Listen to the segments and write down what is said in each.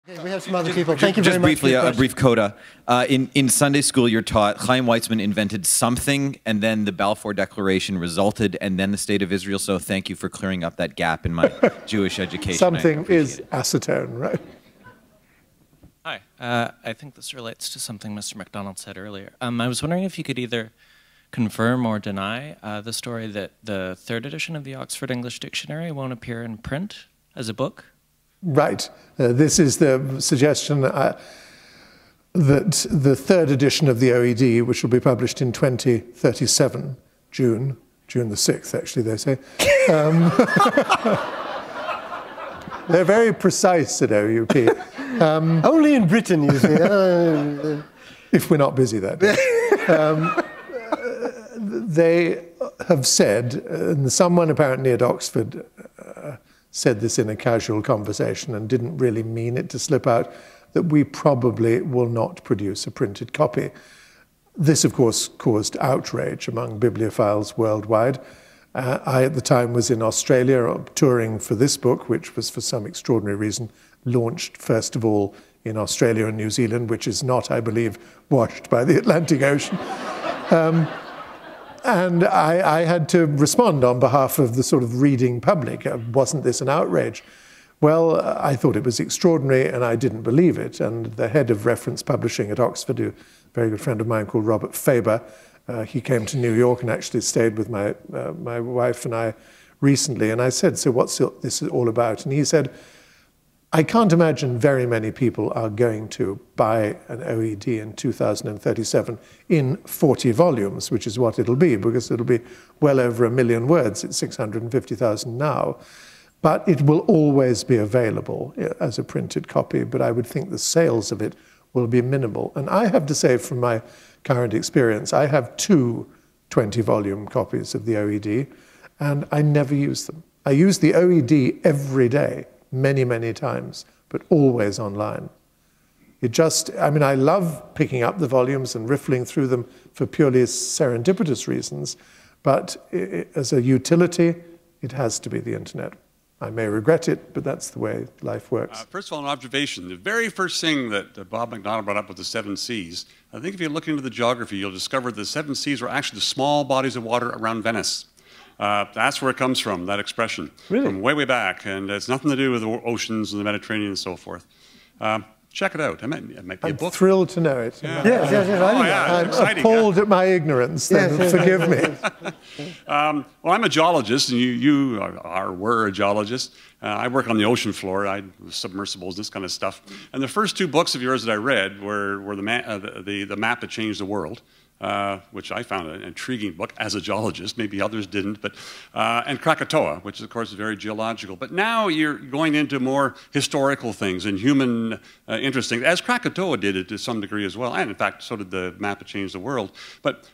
We have some other people. Thank you very much. Just briefly, a brief coda. In Sunday school, you're taught Chaim Weizmann invented something, and then the Balfour Declaration resulted, and then the State of Israel. So thank you for clearing up that gap in my Jewish education. Something is acetone, right? Hi. I think this relates to something Mr. McDonald said earlier. I was wondering if you could either confirm or deny the story that the third edition of the Oxford English Dictionary won't appear in print as a book. Right. This is the suggestion that the third edition of the OED, which will be published in 2037, June the 6th, actually, they say. They're very precise at OUP. Only in Britain, you see. If we're not busy that day. They have said, and someone apparently at Oxford said this in a casual conversation and didn't really mean it to slip out, that we probably will not produce a printed copy. This, of course, caused outrage among bibliophiles worldwide. I, at the time, was in Australia touring for this book, which was, for some extraordinary reason, launched first of all in Australia and New Zealand, which is not, I believe, washed by the Atlantic Ocean. And I had to respond on behalf of the sort of reading public. Wasn't this an outrage? Well, I thought it was extraordinary, and I didn't believe it. And the head of reference publishing at Oxford, a very good friend of mine called Robert Faber, he came to New York and actually stayed with my wife and I recently. And I said, so what's this all about? And he said, I can't imagine very many people are going to buy an OED in 2037 in 40 volumes, which is what it'll be, because it'll be well over 1 million words. It's 650,000 now. But it will always be available as a printed copy, but I would think the sales of it will be minimal. And I have to say, from my current experience, I have 2 20-volume copies of the OED, and I never use them. I use the OED every day, many, many times, but always online. It just, I mean, I love picking up the volumes and riffling through them for purely serendipitous reasons, but as a utility, it has to be the internet. I may regret it, but that's the way life works. First of all, an observation. The very first thing that Bob McDonald brought up was the 7 seas. I think if you look into the geography, you'll discover the 7 seas were actually the small bodies of water around Venice. That's where it comes from, that expression. Really? From way, way back. And it's nothing to do with the oceans and the Mediterranean and so forth. Check it out. It might be a book. I'm thrilled to know it. Yeah. Yes. I'm appalled at my ignorance, then forgive me. Well, I'm a geologist, and you were a geologist. I work on the ocean floor, submersibles, this kind of stuff. And the first 2 books of yours that I read were the Map That Changed the World, which I found an intriguing book as a geologist. Maybe others didn't, but and Krakatoa, which of course is very geological. But now you're going into more historical things and human interesting, as Krakatoa did it to some degree as well, and in fact so did the Map That Changed the World. But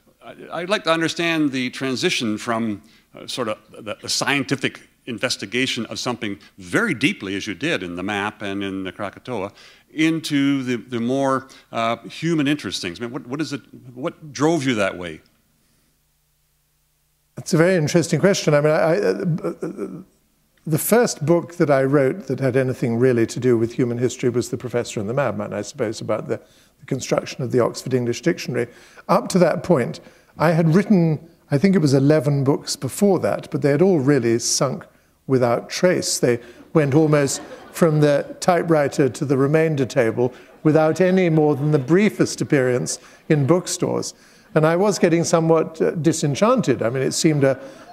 I'd like to understand the transition from sort of the scientific investigation of something very deeply, as you did in the map and in the Krakatoa, into the more human interest things. I mean, what drove you that way? It's a very interesting question. I mean, the first book that I wrote that had anything really to do with human history was The Professor and the Madman, I suppose, about the construction of the Oxford English Dictionary. Up to that point, I had written, I think it was 11 books before that, but they had all really sunk without trace. They went almost from the typewriter to the remainder table without any more than the briefest appearance in bookstores. And I was getting somewhat disenchanted. I mean, it seemed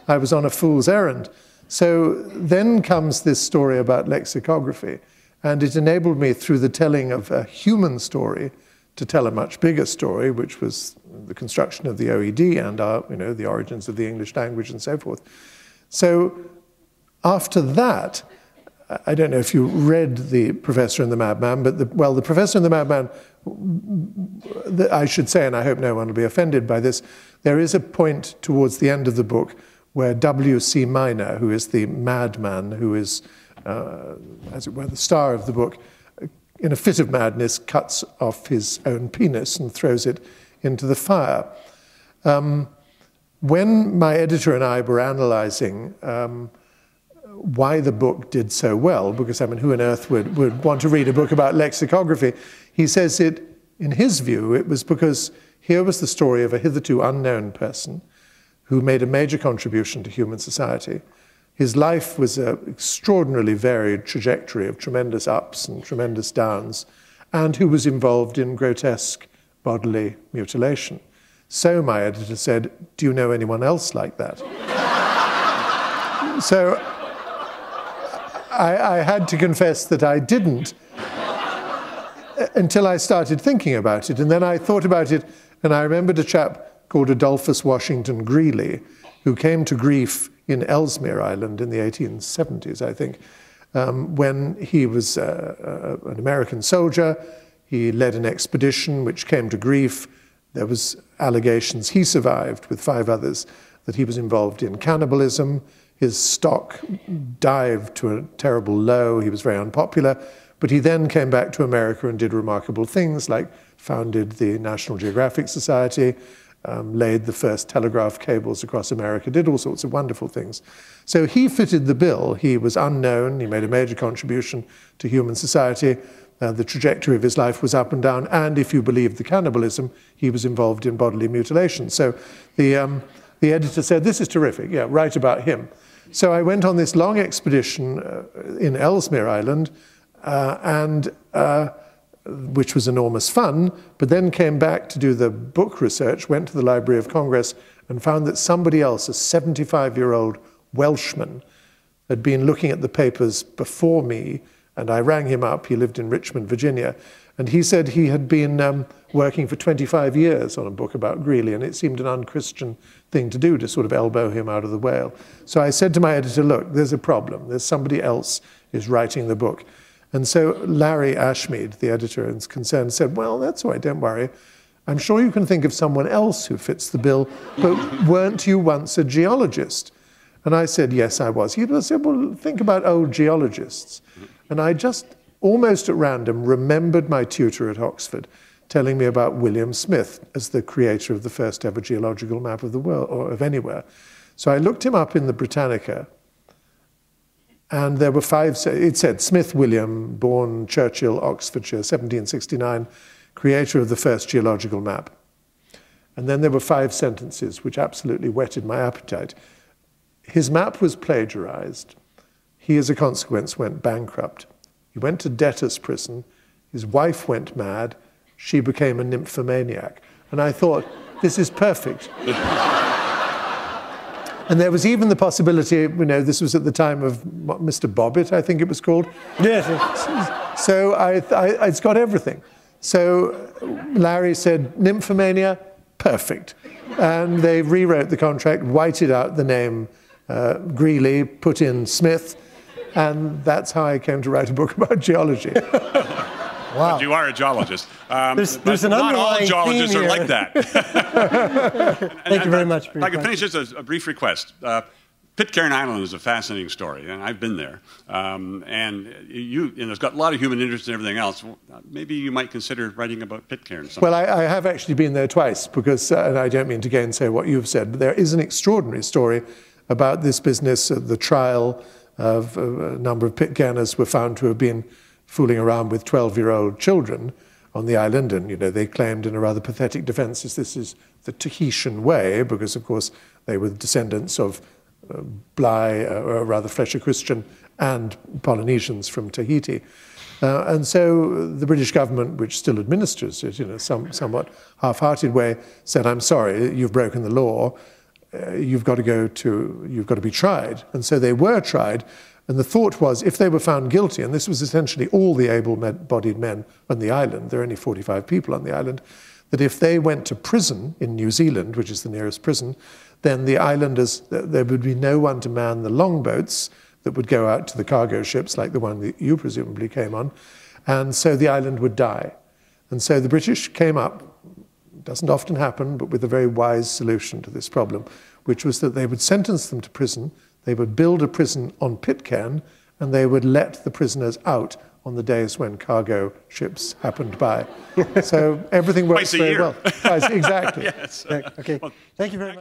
I was on a fool's errand. So then comes this story about lexicography, and it enabled me, through the telling of a human story, to tell a much bigger story, which was the construction of the OED and the origins of the English language and so forth. So after that, I don't know if you read The Professor and the Madman, but The Professor and the Madman, I should say, and I hope no one will be offended by this, there is a point towards the end of the book where W.C. Minor, who is the madman, who is, as it were, the star of the book, in a fit of madness, cuts off his own penis and throws it into the fire. When my editor and I were analyzing why the book did so well, because, I mean, who on earth would want to read a book about lexicography? He says in his view, it was because here was the story of a hitherto unknown person who made a major contribution to human society. His life was an extraordinarily varied trajectory of tremendous ups and tremendous downs, and who was involved in grotesque bodily mutilation. So my editor said, "Do you know anyone else like that?" So I had to confess that I didn't until I started thinking about it. And then I thought about it, and I remembered a chap called Adolphus Washington Greeley, who came to grief in Ellesmere Island in the 1870s, I think, when he was an American soldier. He led an expedition which came to grief. There was allegations he survived with 5 others that he was involved in cannibalism. His stock dived to a terrible low. He was very unpopular. But he then came back to America and did remarkable things, like founded the National Geographic Society, laid the first telegraph cables across America, did all sorts of wonderful things. So he fitted the bill. He was unknown. He made a major contribution to human society. The trajectory of his life was up and down. And if you believe the cannibalism, he was involved in bodily mutilation. So the editor said, "This is terrific. Yeah, write about him." So I went on this long expedition in Ellesmere Island, which was enormous fun, but then came back to do the book research, went to the Library of Congress, and found that somebody else, a 75-year-old Welshman, had been looking at the papers before me, and I rang him up. He lived in Richmond, Virginia, and he said he had been working for 25 years on a book about Greeley, and it seemed an unchristian thing to do to sort of elbow him out of the whale. So I said to my editor, "Look, there's a problem. There's somebody else is writing the book." And so Larry Ashmead, the editor and concerned, said, "Well, that's all right, don't worry. I'm sure you can think of someone else who fits the bill, but weren't you once a geologist?" And I said, "Yes, I was." He said, "Well, think about old geologists." And I just, almost at random, remembered my tutor at Oxford telling me about William Smith as the creator of the first ever geological map of the world, or of anywhere. So I looked him up in the Britannica, and there were 5, it said, Smith William, born Churchill, Oxfordshire, 1769, creator of the first geological map. And then there were 5 sentences which absolutely whetted my appetite. His map was plagiarized. He, as a consequence, went bankrupt. He went to debtor's prison. His wife went mad. She became a nymphomaniac. And I thought, this is perfect. And there was even the possibility, you know, this was at the time of Mr. Bobbitt, I think it was called. Yes. So it's got everything. So Larry said, nymphomania, perfect. And they rewrote the contract, whited out the name Greeley, put in Smith, and that's how I came to write a book about geology. Wow. But you are a geologist. There's an not all underlying geologists theme are here. like that. Thank you very much for If your I can finish question. just a brief request. Pitcairn Island is a fascinating story, and I've been there. And it's got a lot of human interest and everything else. Maybe you might consider writing about Pitcairn sometime. Well, I have actually been there twice, because, and I don't mean to gainsay what you've said, but there is an extraordinary story about this business. The trial of a number of Pitcairners were found to have been fooling around with 12-year-old children on the island, and they claimed in a rather pathetic defense this is the Tahitian way, because of course they were descendants of Bligh, or rather Fletcher Christian, and Polynesians from Tahiti. And so the British government, which still administers it in a somewhat half-hearted way, said, "I'm sorry, you've broken the law. You've got to be tried." And so they were tried. And the thought was, if they were found guilty, and this was essentially all the able-bodied men on the island, there are only 45 people on the island, that if they went to prison in New Zealand, which is the nearest prison, then the islanders, there would be no one to man the longboats that would go out to the cargo ships, like the one that you presumably came on, and so the island would die. And so the British came up, doesn't often happen, but with a very wise solution to this problem, which was that they would sentence them to prison, they would build a prison on Pitcairn, and they would let the prisoners out on the days when cargo ships happened by. So everything works very well. Twice, exactly. Yes. Okay. Thank you very much.